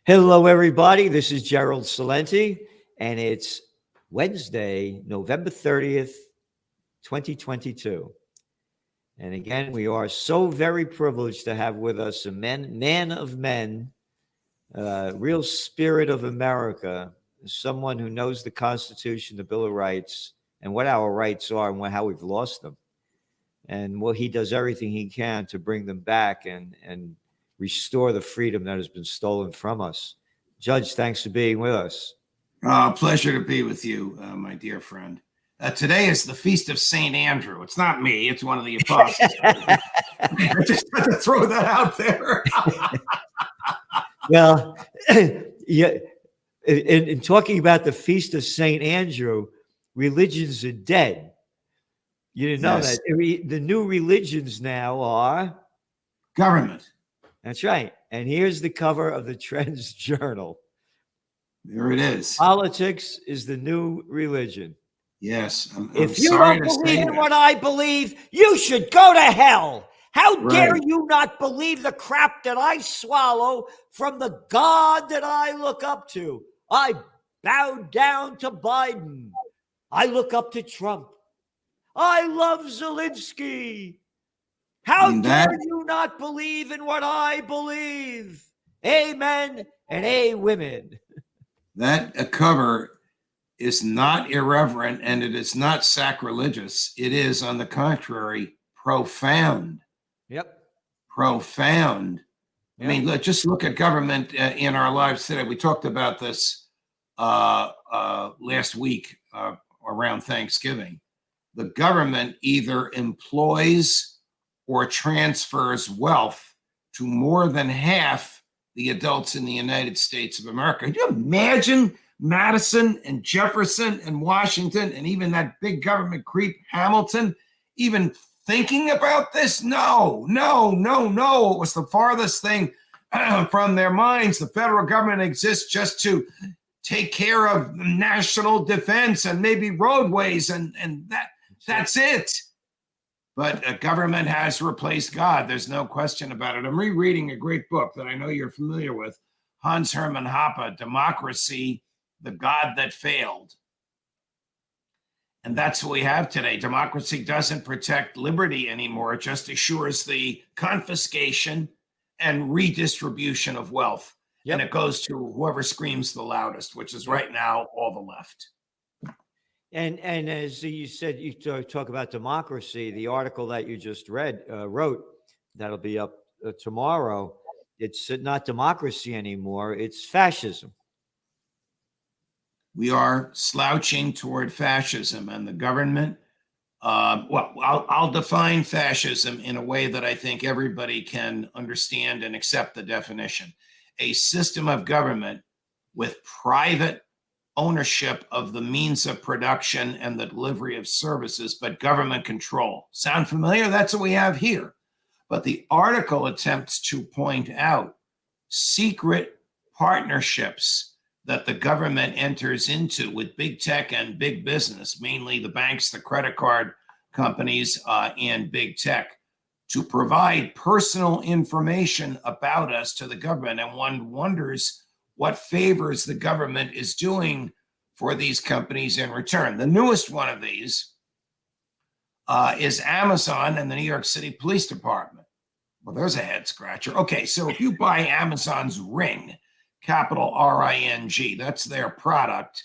Hello, everybody. This is Gerald Salenti, and it's Wednesday, November 30th, 2022. And again, we are so very privileged to have with us a man of men, real spirit of America, someone who knows the Constitution, the Bill of Rights, and what our rights are and how we've lost them. And he does everything he can to bring them back and restore the freedom that has been stolen from us. Judge, thanks for being with us. Pleasure to be with you, my dear friend. Today is the Feast of St. Andrew. It's not me. It's one of the apostles. I just had to throw that out there. Well, yeah, in talking about the Feast of St. Andrew, religions are dead. You didn't know that. The new religions now are government. That's right. And here's the cover of the Trends Journal. There it is. Politics is the new religion. Yes. If you don't believe in what I believe, you should go to hell. How dare you not believe the crap that I swallow from the God that I look up to? I bow down to Biden. I look up to Trump. I love Zelensky. How dare you not believe in what I believe? Amen and amen. That cover is not irreverent and it is not sacrilegious. It is, on the contrary, profound. Yep. Profound. Yep. I mean, just look at government in our lives today. We talked about this last week around Thanksgiving. The government either employs or transfers wealth to more than half the adults in the United States of America. Can you imagine Madison and Jefferson and Washington and even that big government creep Hamilton even thinking about this? No. It was the farthest thing from their minds. The federal government exists just to take care of national defense and maybe roadways and that's it. But government has replaced God. There's no question about it. I'm rereading a great book that I know you're familiar with, Hans Hermann Hoppe, Democracy, the God That Failed. And that's what we have today. Democracy doesn't protect liberty anymore. It just assures the confiscation and redistribution of wealth. Yep. And it goes to whoever screams the loudest, which is right now all the left. And as you said, you talk about democracy. The article that you just wrote, that'll be up tomorrow. It's not democracy anymore. It's fascism. We are slouching toward fascism, and the government. I'll define fascism in a way that I think everybody can understand and accept the definition: a system of government with private ownership of the means of production and the delivery of services, but government control. Sound familiar? That's what we have here. But the article attempts to point out secret partnerships that the government enters into with big tech and big business, mainly the banks, the credit card companies, and big tech, to provide personal information about us to the government. And one wonders what favors the government is doing for these companies in return. The newest one of these is Amazon and the New York City Police Department. Well, there's a head scratcher. Okay, so if you buy Amazon's Ring, capital R-I-N-G, that's their product,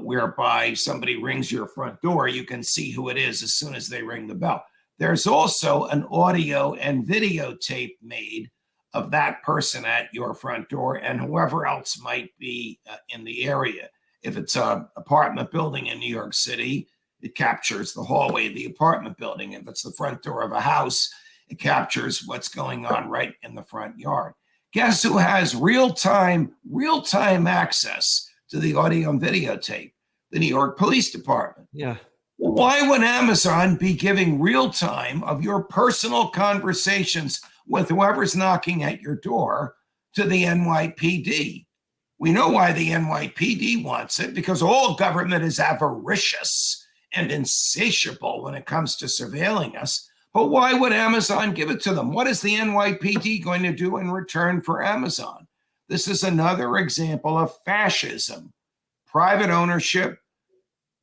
whereby somebody rings your front door, you can see who it is as soon as they ring the bell. There's also an audio and videotape made of that person at your front door and whoever else might be in the area. If it's an apartment building in New York City, it captures the hallway of the apartment building. If it's the front door of a house, it captures what's going on right in the front yard. Guess who has real-time access to the audio and videotape? The New York Police Department. Yeah. Why would Amazon be giving real-time of your personal conversations with whoever's knocking at your door to the NYPD? We know why the NYPD wants it, because all government is avaricious and insatiable when it comes to surveilling us. But why would Amazon give it to them? What is the NYPD going to do in return for Amazon? This is another example of fascism, private ownership,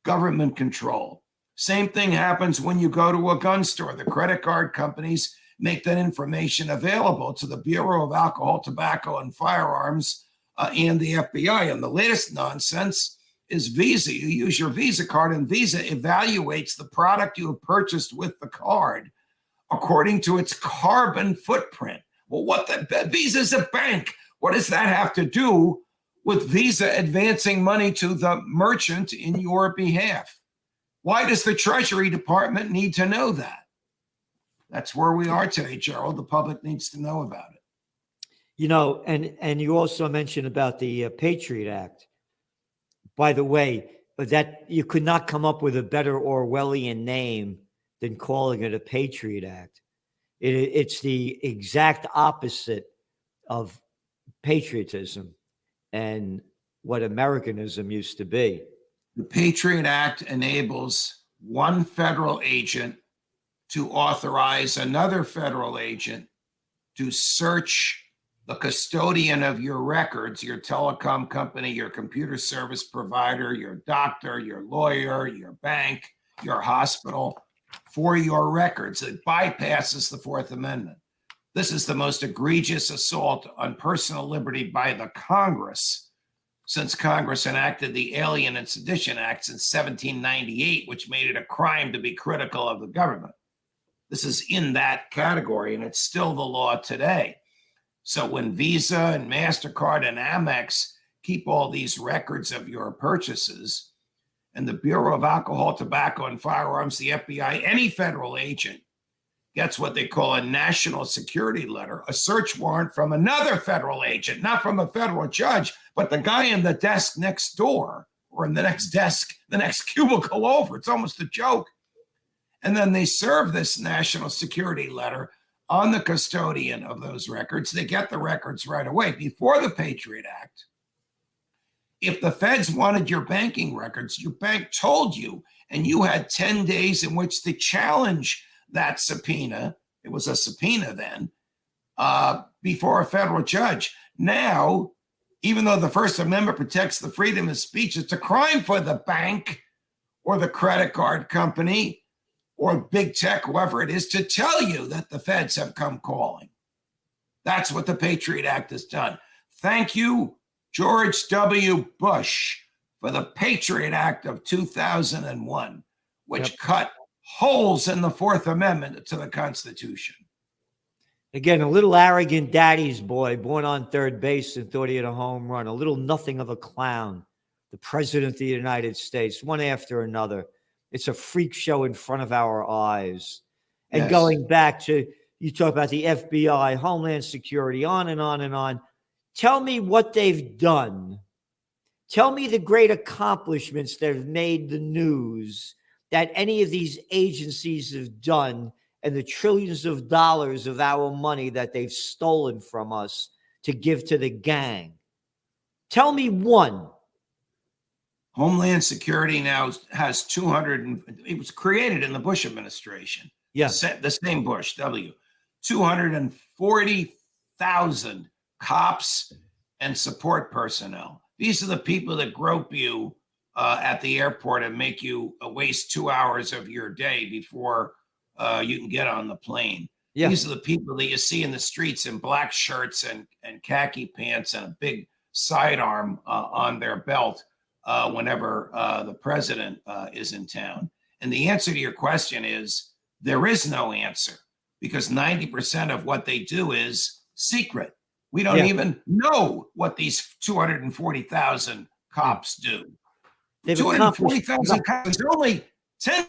government control. Same thing happens when you go to a gun store. The credit card companies make that information available to the Bureau of Alcohol, Tobacco, and Firearms and the FBI. And the latest nonsense is Visa. You use your Visa card, and Visa evaluates the product you have purchased with the card according to its carbon footprint. Well, Visa is a bank. What does that have to do with Visa advancing money to the merchant in your behalf? Why does the Treasury Department need to know that? That's where we are today, Gerald. The public needs to know about it. You know, and you also mentioned about the Patriot Act. By the way, that you could not come up with a better Orwellian name than calling it a Patriot Act. It's the exact opposite of patriotism and what Americanism used to be. The Patriot Act enables one federal agent to authorize another federal agent to search the custodian of your records, your telecom company, your computer service provider, your doctor, your lawyer, your bank, your hospital, for your records. It bypasses the Fourth Amendment. This is the most egregious assault on personal liberty by the Congress since Congress enacted the Alien and Sedition Acts in 1798, which made it a crime to be critical of the government. This is in that category, and it's still the law today. So when Visa and MasterCard and Amex keep all these records of your purchases, and the Bureau of Alcohol, Tobacco, and Firearms, the FBI, any federal agent gets what they call a national security letter, a search warrant from another federal agent, not from a federal judge, but the guy in the desk next door or in the next desk, the next cubicle over. It's almost a joke. And then they serve this national security letter on the custodian of those records. They get the records right away. Before the Patriot Act, if the feds wanted your banking records, your bank told you, and you had 10 days in which to challenge that subpoena. It was a subpoena then, before a federal judge. Now, even though the First Amendment protects the freedom of speech, it's a crime for the bank or the credit card company or big tech, whoever it is, to tell you that the feds have come calling. That's what the Patriot Act has done. Thank you, George W. Bush, for the Patriot Act of 2001, which cut holes in the Fourth Amendment to the Constitution. Again, a little arrogant daddy's boy born on third base and thought he had a home run, a little nothing of a clown. The president of the United States, one after another. It's a freak show in front of our eyes. And Yes. Going back to, you talk about the FBI, Homeland Security, on and on and on. Tell me what they've done. Tell me the great accomplishments that have made the news that any of these agencies have done, and the trillions of dollars of our money that they've stolen from us to give to the gang. Tell me one. Homeland Security now has 200, it was created in the Bush administration. Yes. The same Bush, 240,000 cops and support personnel. These are the people that grope you at the airport and make you waste 2 hours of your day before you can get on the plane. Yeah. These are the people that you see in the streets in black shirts and khaki pants and a big sidearm on their belt whenever the president is in town. And the answer to your question is there is no answer, because 90% of what they do is secret. We don't even know what these 240,000 cops do. 240,000 cops, there's only 10.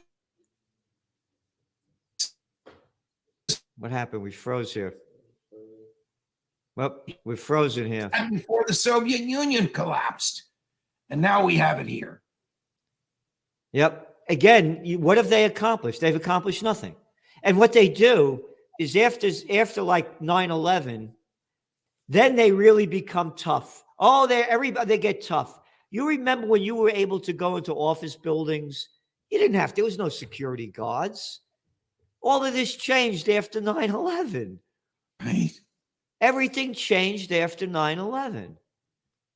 What happened? We froze here. Well, we're frozen here. Before the Soviet Union collapsed. And now we have it here. Yep. Again, what have they accomplished? They've accomplished nothing. And what they do is after like 9/11, then they really become tough. Oh, they get tough. You remember when you were able to go into office buildings? You didn't have, there was no security guards. All of this changed after 9/11. Right. Everything changed after 9/11.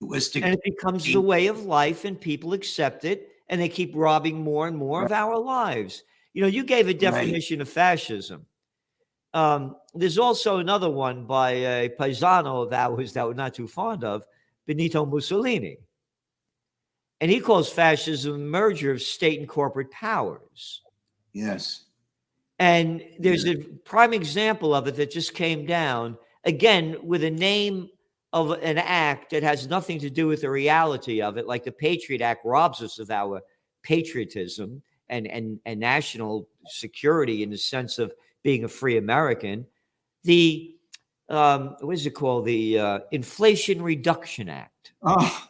It was to And it becomes the keep, way of life, and people accept it, and they keep robbing more and more of our lives. You gave a right. definition of fascism. There's also another one by a paisano of ours that we're not too fond of, Benito Mussolini. And he calls fascism a merger of state and corporate powers. Yes. And there's Yeah. a prime example of it that just came down, again, with a name of an act that has nothing to do with the reality of it, like the Patriot Act robs us of our patriotism and national security in the sense of being a free American. The what is it called? The Inflation Reduction Act. Oh,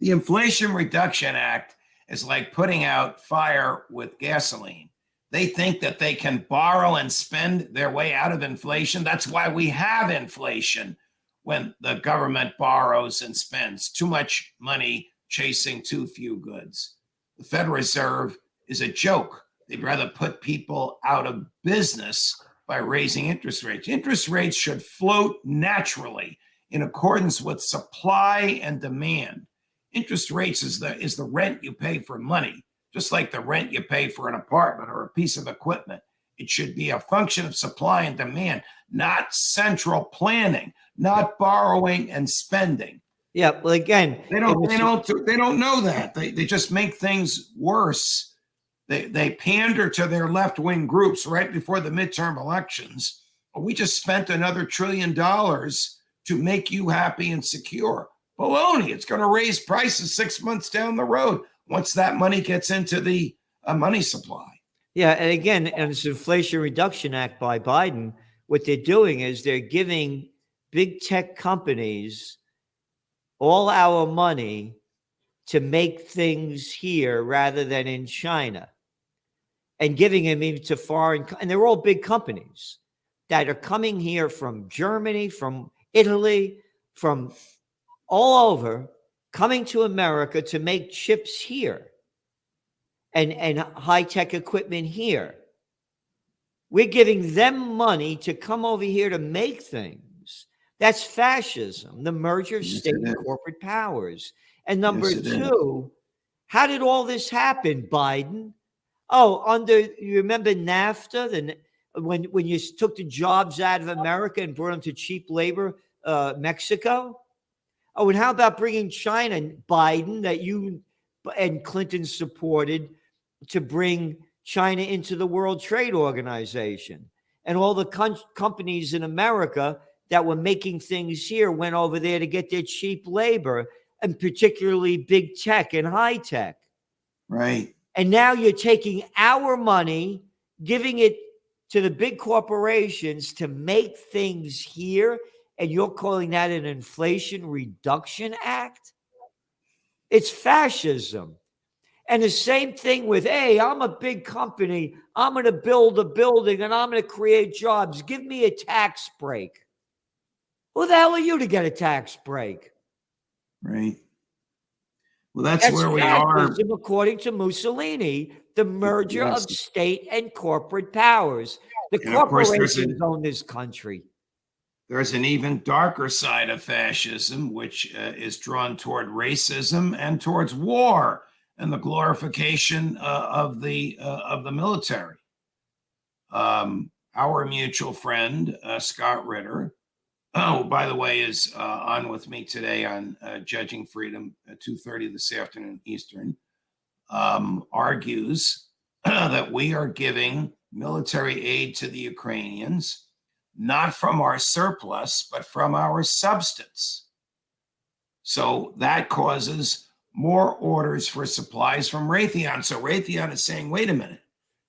the Inflation Reduction Act is like putting out fire with gasoline. They think that they can borrow and spend their way out of inflation. That's why we have inflation, when the government borrows and spends too much money chasing too few goods. The Federal Reserve is a joke. They'd rather put people out of business by raising interest rates. Interest rates should float naturally in accordance with supply and demand. Interest rates is the rent you pay for money, just like the rent you pay for an apartment or a piece of equipment. It should be a function of supply and demand, not central planning, not borrowing and spending. Yeah, well, again, They don't know that. They just make things worse. They pander to their left-wing groups right before the midterm elections. We just spent another $1 trillion to make you happy and secure. Baloney. It's going to raise prices 6 months down the road once that money gets into the money supply. Yeah, and again, and this Inflation Reduction Act by Biden, what they're doing is they're giving big tech companies all our money to make things here rather than in China, and giving them even to foreign, and they're all big companies that are coming here from Germany, from Italy, from all over, coming to America to make chips here and high-tech equipment here. We're giving them money to come over here to make things. That's fascism, the merger of state and corporate powers. And number two, how did all this happen, Biden? Oh, you remember NAFTA, when you took the jobs out of America and brought them to cheap labor, Mexico? Oh, and how about bringing China, Biden, that you and Clinton supported to bring China into the World Trade Organization? And all the companies in America that were making things here went over there to get their cheap labor, and particularly big tech and high tech. Right. And now you're taking our money, giving it to the big corporations to make things here, and you're calling that an Inflation Reduction Act? It's fascism. And the same thing with, hey, I'm a big company. I'm going to build a building and I'm going to create jobs. Give me a tax break. Who the hell are you to get a tax break? Right. Well, that's where we are. According to Mussolini, the merger of state and corporate powers. The corporations own this country. There's an even darker side of fascism, which is drawn toward racism and towards war and the glorification of the military. Our mutual friend, Scott Ritter, who, by the way, is on with me today on Judging Freedom at 2:30 this afternoon Eastern, argues that we are giving military aid to the Ukrainians not from our surplus, but from our substance. So that causes more orders for supplies from Raytheon. So Raytheon is saying, wait a minute,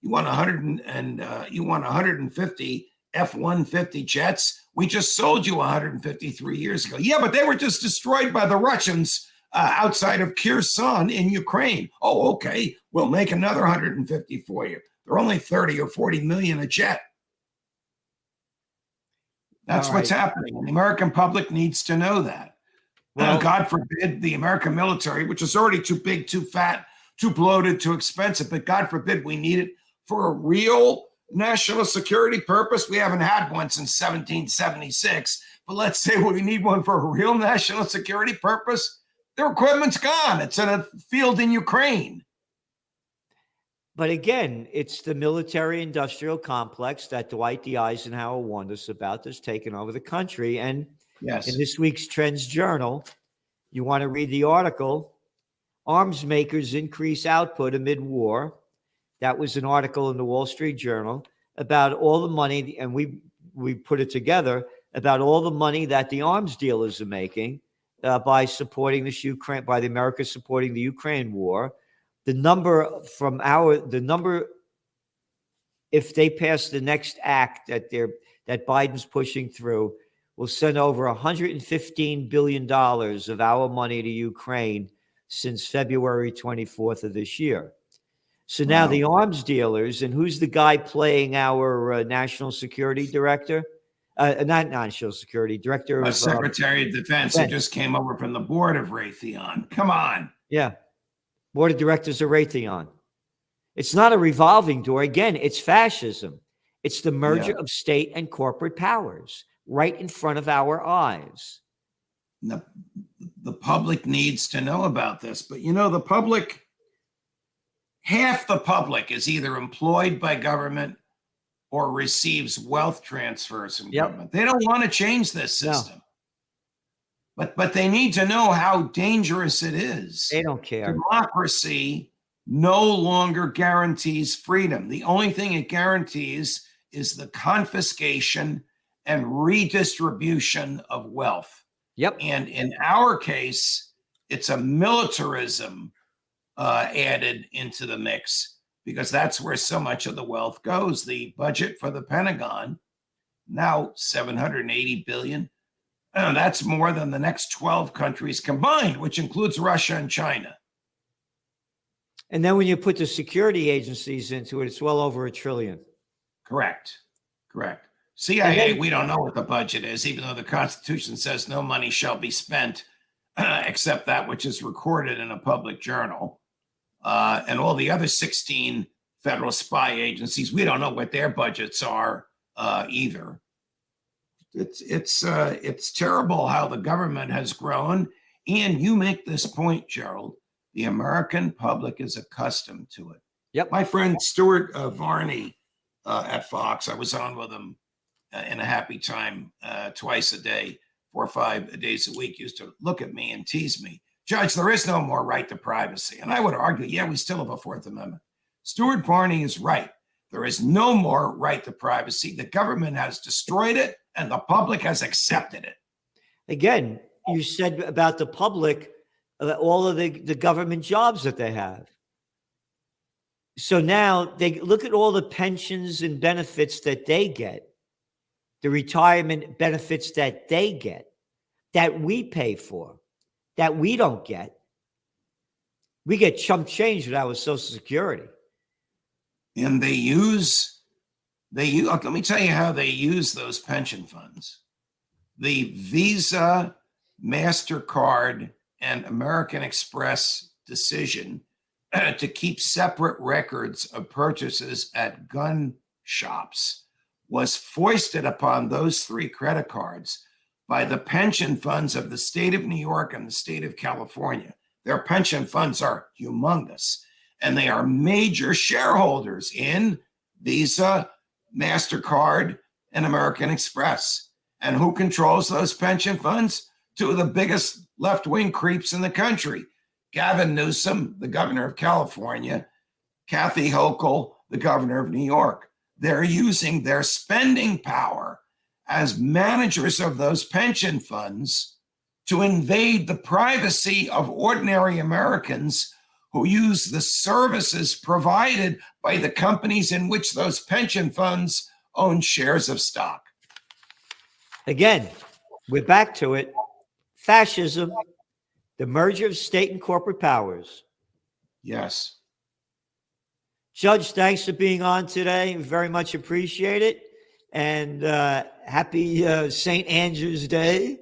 you want 150 F-150 jets? We just sold you 153 years ago. Yeah, but they were just destroyed by the Russians outside of Kherson in Ukraine. Oh, okay, we'll make another 150 for you. They're only 30 or 40 million a jet. That's what's happening. And the American public needs to know that. Well, God forbid the American military, which is already too big, too fat, too bloated, too expensive, but God forbid we need it for a real national security purpose. We haven't had one since 1776, but let's say we need one for a real national security purpose. Their equipment's gone. It's in a field in Ukraine. But again, it's the military industrial complex that Dwight D. Eisenhower warned us about that's taken over the country. And Yes. in this week's Trends Journal, you want to read the article, Arms Makers Increase Output Amid War. That was an article in the Wall Street Journal about all the money, and we put it together, about all the money that the arms dealers are making by supporting this Ukraine, by the America supporting the Ukraine war. The number, if they pass the next act that Biden's pushing through, will send over $115 billion of our money to Ukraine since February 24th of this year. So now the arms dealers, and who's the guy playing our national security director? Not national security director of Secretary of Defense, who just came over from the board of Raytheon. Come on. Yeah. Board of directors of Raytheon. It's not a revolving door. Again, it's fascism. It's the merger of state and corporate powers right in front of our eyes. The public needs to know about this, but the public, half the public is either employed by government or receives wealth transfers from government. They don't want to change this system. No. But they need to know how dangerous it is. They don't care. Democracy no longer guarantees freedom. The only thing it guarantees is the confiscation and redistribution of wealth. Yep. And in our case, it's a militarism added into the mix, because that's where so much of the wealth goes. The budget for the Pentagon, now $780 billion. That's more than the next 12 countries combined, which includes Russia and China. And then when you put the security agencies into it, it's well over $1 trillion. Correct. CIA, we don't know what the budget is, even though the Constitution says no money shall be spent except that which is recorded in a public journal. And all the other 16 federal spy agencies, we don't know what their budgets are either. It's terrible how the government has grown. And you make this point, Gerald, the American public is accustomed to it. Yep. My friend Stuart Varney at Fox, I was on with him in a happy time twice a day, 4 or 5 days a week, used to look at me and tease me. Judge, there is no more right to privacy. And I would argue, we still have a Fourth Amendment. Stuart Varney is right. There is no more right to privacy. The government has destroyed it, and the public has accepted it. Again, you said about the public, all of the government jobs that they have. So now they look at all the pensions and benefits that they get, the retirement benefits that they get, that we pay for, that we don't get. We get chump change with our Social Security. And let me tell you how they use those pension funds. The Visa, MasterCard, and American Express decision to keep separate records of purchases at gun shops was foisted upon those 3 credit cards by the pension funds of the state of New York and the state of California. Their pension funds are humongous, and they are major shareholders in Visa, MasterCard, and American Express. And who controls those pension funds? 2 of the biggest left-wing creeps in the country. Gavin Newsom, the governor of California, Kathy Hochul, the governor of New York. They're using their spending power as managers of those pension funds to invade the privacy of ordinary Americans who use the services provided by the companies in which those pension funds own shares of stock. Again, we're back to it. Fascism, the merger of state and corporate powers. Yes. Judge, thanks for being on today. Very much appreciate it. And happy St. Andrew's Day.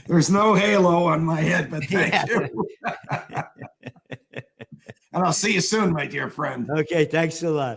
There's no halo on my head, but thank you. And I'll see you soon, my dear friend. Okay, thanks a lot.